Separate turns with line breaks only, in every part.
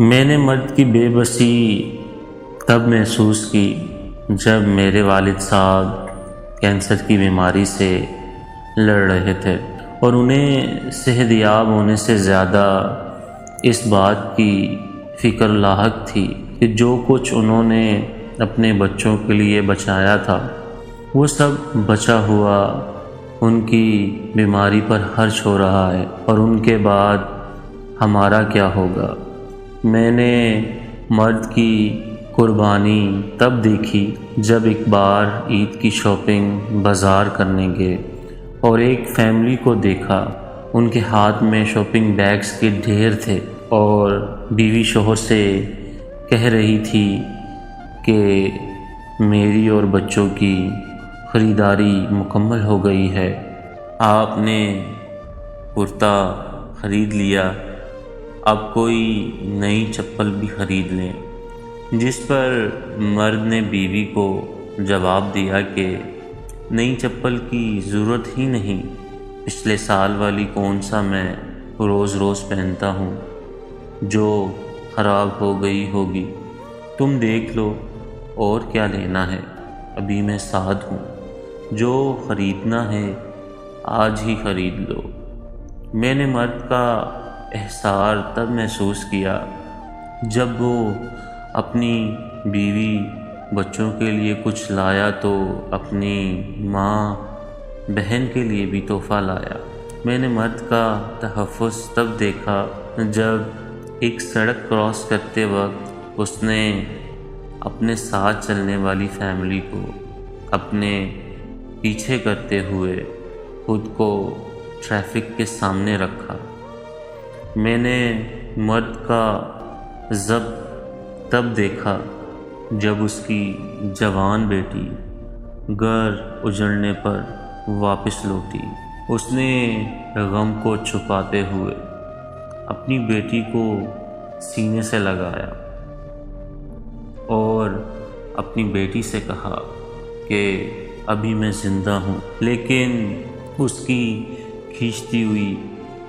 میں نے مرد کی بے بسی تب محسوس کی جب میرے والد صاحب کینسر کی بیماری سے لڑ رہے تھے اور انہیں صحت یاب ہونے سے زیادہ اس بات کی فکر لاحق تھی کہ جو کچھ انہوں نے اپنے بچوں کے لیے بچایا تھا وہ سب بچا ہوا ان کی بیماری پر خرچ ہو رہا ہے، اور ان کے بعد ہمارا کیا ہوگا۔ میں نے مرد کی قربانی تب دیکھی جب ایک بار عید کی شاپنگ بازار کرنے گئے اور ایک فیملی کو دیکھا، ان کے ہاتھ میں شاپنگ بیگز کے ڈھیر تھے اور بیوی شوہر سے کہہ رہی تھی کہ میری اور بچوں کی خریداری مکمل ہو گئی ہے، آپ نے کرتا خرید لیا، اب کوئی نئی چپل بھی خرید لیں۔ جس پر مرد نے بیوی کو جواب دیا کہ نئی چپل کی ضرورت ہی نہیں، پچھلے سال والی کون سا میں روز روز پہنتا ہوں جو خراب ہو گئی ہوگی، تم دیکھ لو اور کیا لینا ہے، ابھی میں ساتھ ہوں، جو خریدنا ہے آج ہی خرید لو۔ میں نے مرد کا احسار تب محسوس کیا جب وہ اپنی بیوی بچوں کے لیے کچھ لایا تو اپنی ماں بہن کے لیے بھی تحفہ لایا۔ میں نے مرد کا تحفظ تب دیکھا جب ایک سڑک کراس کرتے وقت اس نے اپنے ساتھ چلنے والی فیملی کو اپنے پیچھے کرتے ہوئے خود کو ٹریفک کے سامنے رکھا۔ میں نے مرد کا ضبط تب دیکھا جب اس کی جوان بیٹی گھر اجڑنے پر واپس لوٹی۔ اس نے غم کو چھپاتے ہوئے اپنی بیٹی کو سینے سے لگایا اور اپنی بیٹی سے کہا کہ ابھی میں زندہ ہوں، لیکن اس کی کھینچتی ہوئی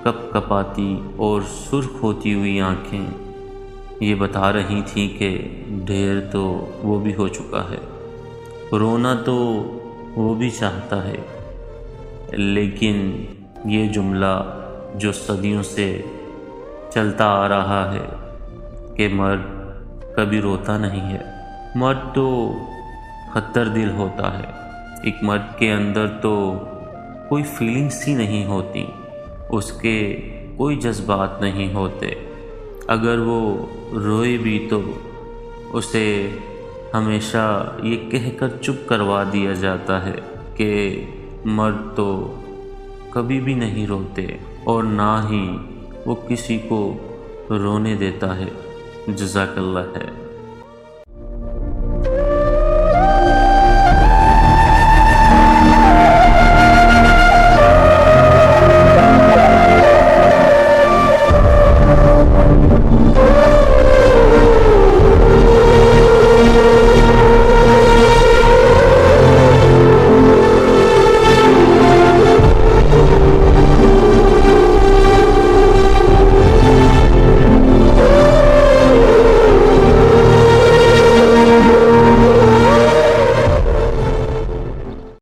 کپ کپاتی اور سرخ ہوتی ہوئی آنکھیں یہ بتا رہی تھیں کہ ڈھیر تو وہ بھی ہو چکا ہے، رونا تو وہ بھی چاہتا ہے، لیکن یہ جملہ جو صدیوں سے چلتا آ رہا ہے کہ مرد کبھی روتا نہیں ہے، مرد تو خطر دل ہوتا ہے، ایک مرد کے اندر تو کوئی فیلنگس ہی نہیں ہوتی، اس کے کوئی جذبات نہیں ہوتے، اگر وہ روئے بھی تو اسے ہمیشہ یہ کہہ کر چپ کروا دیا جاتا ہے کہ مرد تو کبھی بھی نہیں روتے اور نہ ہی وہ کسی کو رونے دیتا ہے۔ جزاک اللہ ہے۔